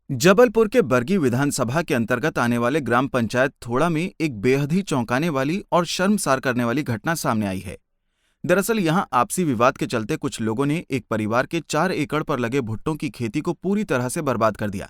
जबलपुर के बरगी विधानसभा के अंतर्गत आने वाले ग्राम पंचायत थोड़ा में एक बेहद ही चौंकाने वाली और शर्मसार करने वाली घटना सामने आई है। दरअसल यहां आपसी विवाद के चलते कुछ लोगों ने एक परिवार के 4 एकड़ पर लगे भुट्टों की खेती को पूरी तरह से बर्बाद कर दिया।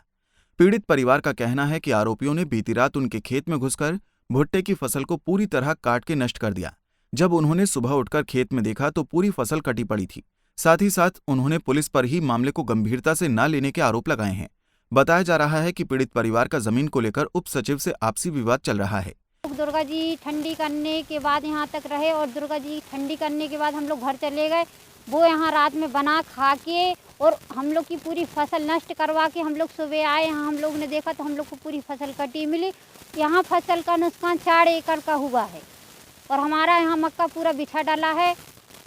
पीड़ित परिवार का कहना है कि आरोपियों ने बीती रात उनके खेत में घुसकर भुट्टे की फसल को पूरी तरह काट के नष्ट कर दिया। जब उन्होंने सुबह उठकर खेत में देखा तो पूरी फसल कटी पड़ी थी। साथ ही साथ उन्होंने पुलिस पर ही मामले को गंभीरता से न लेने के आरोप लगाए हैं। बताया जा रहा है कि पीड़ित परिवार का जमीन को लेकर उप सचिव से आपसी विवाद चल रहा है। दुर्गा जी ठंडी करने के बाद यहाँ तक रहे और दुर्गा जी ठंडी करने के बाद हम लोग घर चले गए। वो यहाँ रात में बना खा के और हम लोग की पूरी फसल नष्ट करवा के हम लोग सुबह आए। यहाँ हम लोग ने देखा तो हम लोग को पूरी फसल कटी मिली। यहाँ फसल का नुकसान 4 एकड़ का हुआ है और हमारा यहाँ मक्का पूरा बिछा डाला है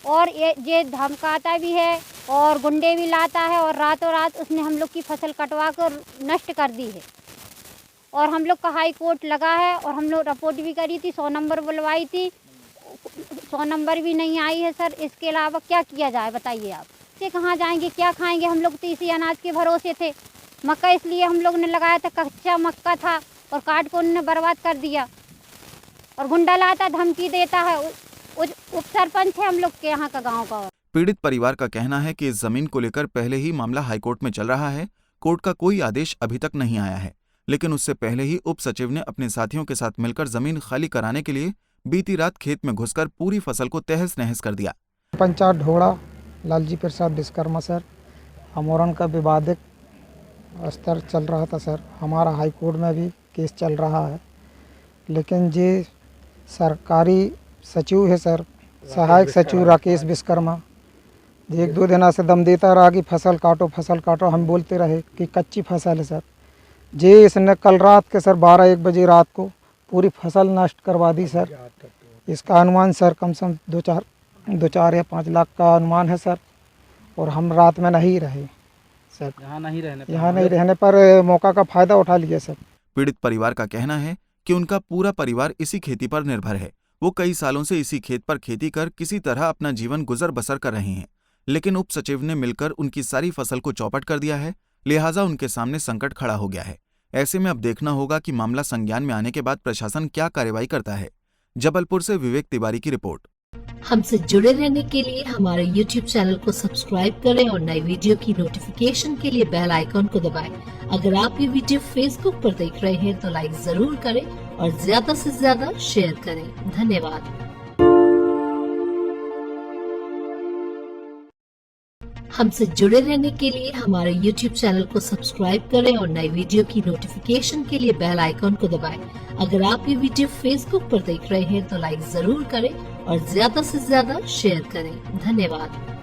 और ये धमकाता भी है और गुंडे भी लाता है और रातों रात उसने हम लोग की फसल कटवा कर नष्ट कर दी है। और हम लोग का हाई कोर्ट लगा है और हम लोग रिपोर्ट भी करी थी, 100 नंबर बुलवाई थी, 100 नंबर भी नहीं आई है सर। इसके अलावा क्या किया जाए बताइए आप। से कहाँ जाएंगे, क्या खाएंगे? हम लोग तो इसी अनाज के भरोसे थे। मक्का इसलिए हम लोग ने लगाया था, कच्चा मक्का था और काट को उन्होंने बर्बाद कर दिया। और गुंडा लाता, धमकी देता है। उप सरपंच है हम लोग के यहाँ का गाँव का। पीड़ित परिवार का कहना है कि इस जमीन को लेकर पहले ही मामला हाईकोर्ट में चल रहा है। कोर्ट का कोई आदेश अभी तक नहीं आया है, लेकिन उससे पहले ही उप सचिव ने अपने साथियों के साथ मिलकर जमीन खाली कराने के लिए बीती रात खेत में घुसकर पूरी फसल को तहस नहस कर दिया। पंचायत ढोड़ा लालजी प्रसाद विश्वकर्मा सर, अमोरन का विवादित स्तर चल रहा था सर। हमारा हाई कोर्ट में भी केस चल रहा है, लेकिन ये सरकारी सचिव है सर, सहायक सचिव राकेश विश्वकर्मा, 1-2 दिन से दम देता रहा कि फसल काटो। हम बोलते रहे कि कच्ची फसल है सर। जे इसने कल रात के सर 12-1 बजे रात को पूरी फसल नष्ट करवा दी सर। इसका अनुमान सर कम से कम 2-4 या 5 लाख का अनुमान है सर। और हम रात में नहीं रहे सर, यहाँ नहीं रहने पर मौका का फ़ायदा उठा लिया सर। पीड़ित परिवार का कहना है कि उनका पूरा परिवार इसी खेती पर निर्भर है। वो कई सालों से इसी खेत पर खेती कर किसी तरह अपना जीवन गुजर बसर कर रहे हैं, लेकिन उप सचिव ने मिलकर उनकी सारी फसल को चौपट कर दिया है। लिहाजा उनके सामने संकट खड़ा हो गया है। ऐसे में अब देखना होगा कि मामला संज्ञान में आने के बाद प्रशासन क्या कार्रवाई करता है। जबलपुर से विवेक तिवारी की रिपोर्ट। हमसे जुड़े रहने के लिए हमारे YouTube चैनल को सब्सक्राइब करें और नई वीडियो की नोटिफिकेशन के लिए बेल आइकॉन को दबाएं। अगर आप ये वीडियो Facebook पर देख रहे हैं तो लाइक जरूर करें और ज्यादा से ज्यादा शेयर करें। धन्यवाद। हमसे जुड़े रहने के लिए हमारे YouTube चैनल को सब्सक्राइब करें और नई वीडियो की नोटिफिकेशन के लिए बेल आइकॉन को दबाएं। अगर आप ये वीडियो Facebook पर देख रहे हैं तो लाइक जरूर करें और ज्यादा से ज्यादा शेयर करें। धन्यवाद।